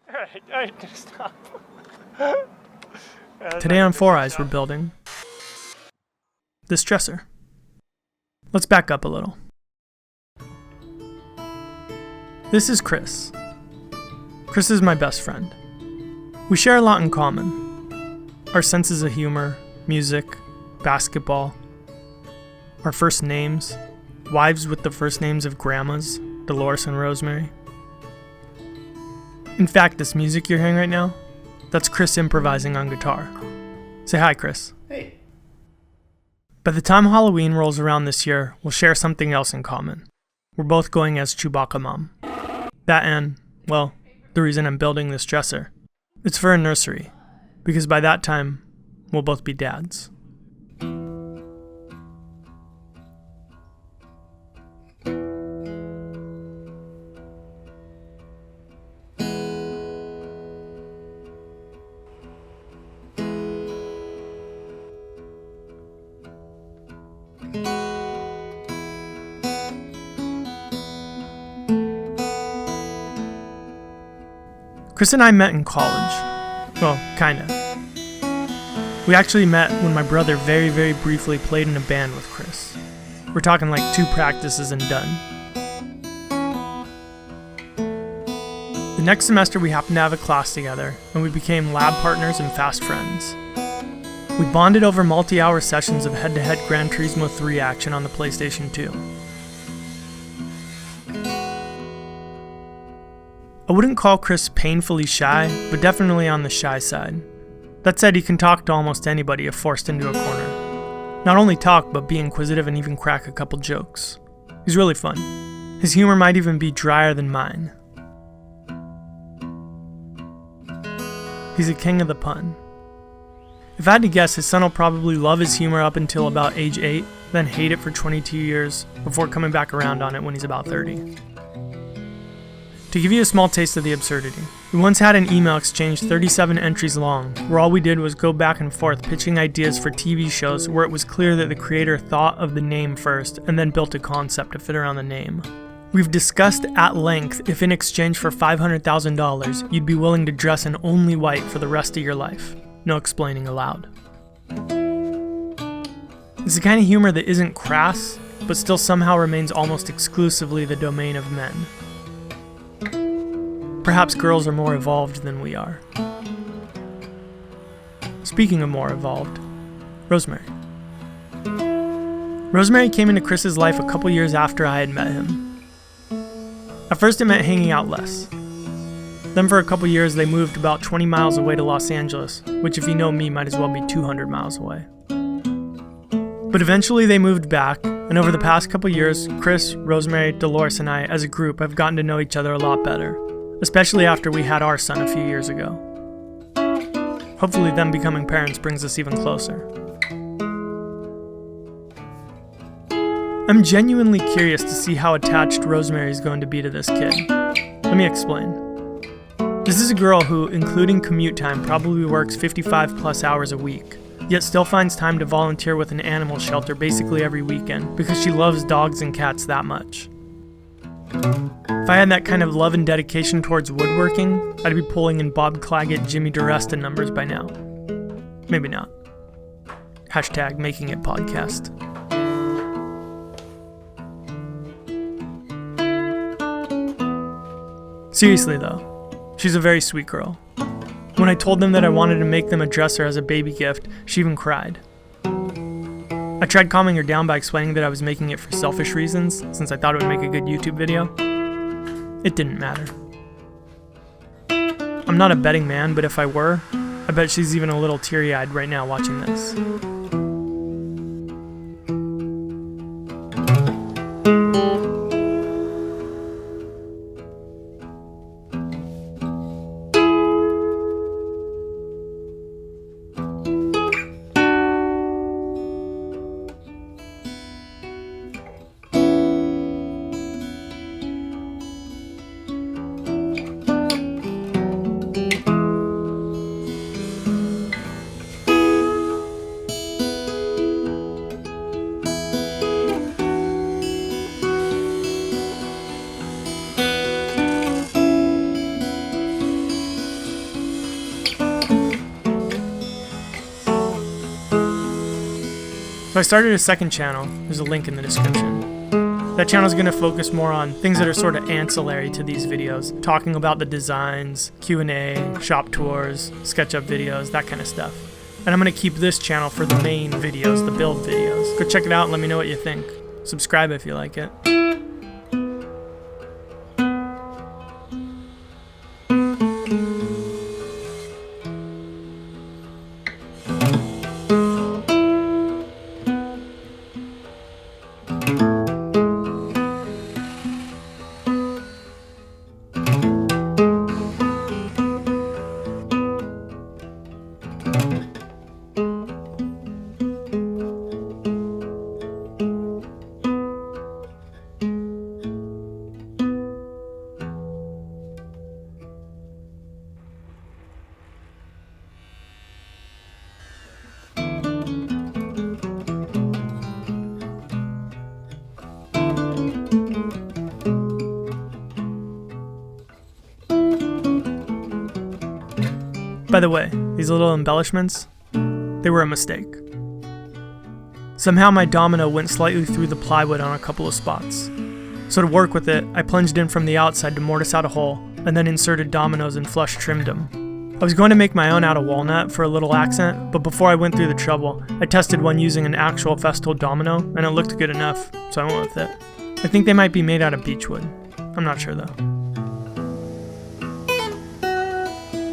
Alright, stop. Today on Four Eyes we're building this dresser. Let's back up a little. This is Chris. Chris is my best friend. We share a lot in common. Our senses of humor, music, basketball, our first names, wives with the first names of grandmas, Dolores and Rosemary. In fact, this music you're hearing right now, that's Chris improvising on guitar. Say hi, Chris. Hey. By the time Halloween rolls around this year, we'll share something else in common. We're both going as Chewbacca Mom. That and, well, the reason I'm building this dresser. It's for a nursery, because by that time, we'll both be dads. Chris and I met in college. Well, kinda. We actually met when my brother very, very briefly played in a band with Chris. We're talking like 2 practices and done. The next semester we happened to have a class together, and we became lab partners and fast friends. We bonded over multi-hour sessions of head-to-head Gran Turismo 3 action on the PlayStation 2. I wouldn't call Chris painfully shy, but definitely on the shy side. That said, he can talk to almost anybody if forced into a corner. Not only talk, but be inquisitive and even crack a couple jokes. He's really fun. His humor might even be drier than mine. He's a king of the pun. If I had to guess, his son will probably love his humor up until about age 8, then hate it for 22 years, before coming back around on it when he's about 30. To give you a small taste of the absurdity, we once had an email exchange 37 entries long, where all we did was go back and forth pitching ideas for TV shows where it was clear that the creator thought of the name first and then built a concept to fit around the name. We've discussed at length if in exchange for $500,000 you'd be willing to dress in only white for the rest of your life. No explaining aloud. It's the kind of humor that isn't crass, but still somehow remains almost exclusively the domain of men. Perhaps girls are more evolved than we are. Speaking of more evolved, Rosemary. Rosemary came into Chris's life a couple years after I had met him. At first it meant hanging out less. Then for a couple years they moved about 20 miles away to Los Angeles, which if you know me might as well be 200 miles away. But eventually they moved back, and over the past couple years, Chris, Rosemary, Dolores, and I as a group have gotten to know each other a lot better. Especially after we had our son a few years ago. Hopefully them becoming parents brings us even closer. I'm genuinely curious to see how attached Rosemary is going to be to this kid. Let me explain. This is a girl who, including commute time, probably works 55 plus hours a week, yet still finds time to volunteer with an animal shelter basically every weekend because she loves dogs and cats that much. If I had that kind of love and dedication towards woodworking, I'd be pulling in Bob Claggett, Jimmy DeResta numbers by now. Maybe not. Hashtag making it podcast. Seriously though, she's a very sweet girl. When I told them that I wanted to make them a dresser as a baby gift, she even cried. I tried calming her down by explaining that I was making it for selfish reasons, since I thought it would make a good YouTube video. It didn't matter. I'm not a betting man, but if I were, I bet she's even a little teary-eyed right now watching this. So I started a second channel, there's a link in the description. That channel is going to focus more on things that are sort of ancillary to these videos, talking about the designs, Q&A, shop tours, SketchUp videos, that kind of stuff. And I'm going to keep this channel for the main videos, the build videos. Go check it out and let me know what you think. Subscribe if you like it. By the way, these little embellishments, they were a mistake. Somehow my domino went slightly through the plywood on a couple of spots. So to work with it, I plunged in from the outside to mortise out a hole, and then inserted dominoes and flush trimmed them. I was going to make my own out of walnut for a little accent, but before I went through the trouble, I tested one using an actual Festool domino, and it looked good enough, so I went with it. I think they might be made out of beechwood. I'm not sure though.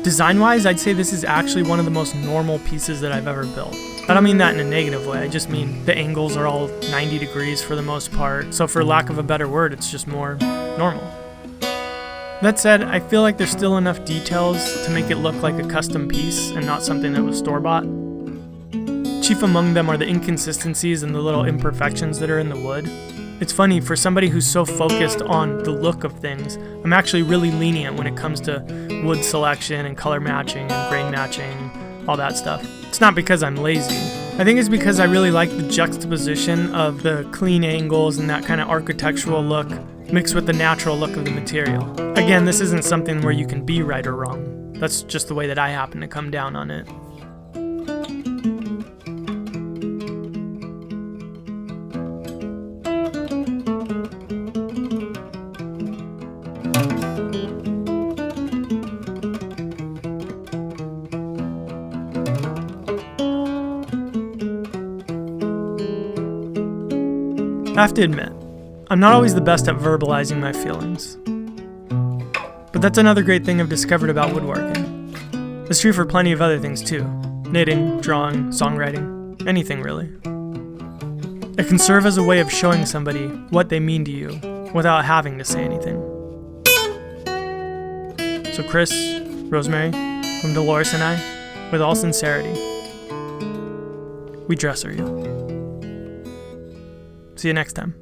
Design-wise, I'd say this is actually one of the most normal pieces that I've ever built. I don't mean that in a negative way, I just mean the angles are all 90 degrees for the most part, so for lack of a better word, it's just more normal. That said, I feel like there's still enough details to make it look like a custom piece and not something that was store-bought. Chief among them are the inconsistencies and the little imperfections that are in the wood. It's funny, for somebody who's so focused on the look of things, I'm actually really lenient when it comes to wood selection and color matching and grain matching, all that stuff. It's not because I'm lazy. I think it's because I really like the juxtaposition of the clean angles and that kind of architectural look mixed with the natural look of the material. Again, this isn't something where you can be right or wrong. That's just the way that I happen to come down on it. I have to admit, I'm not always the best at verbalizing my feelings. But that's another great thing I've discovered about woodworking. It's true for plenty of other things too. Knitting, drawing, songwriting, anything really. It can serve as a way of showing somebody what they mean to you without having to say anything. So Chris, Rosemary, from Dolores and I, with all sincerity, we dresser you. See you next time.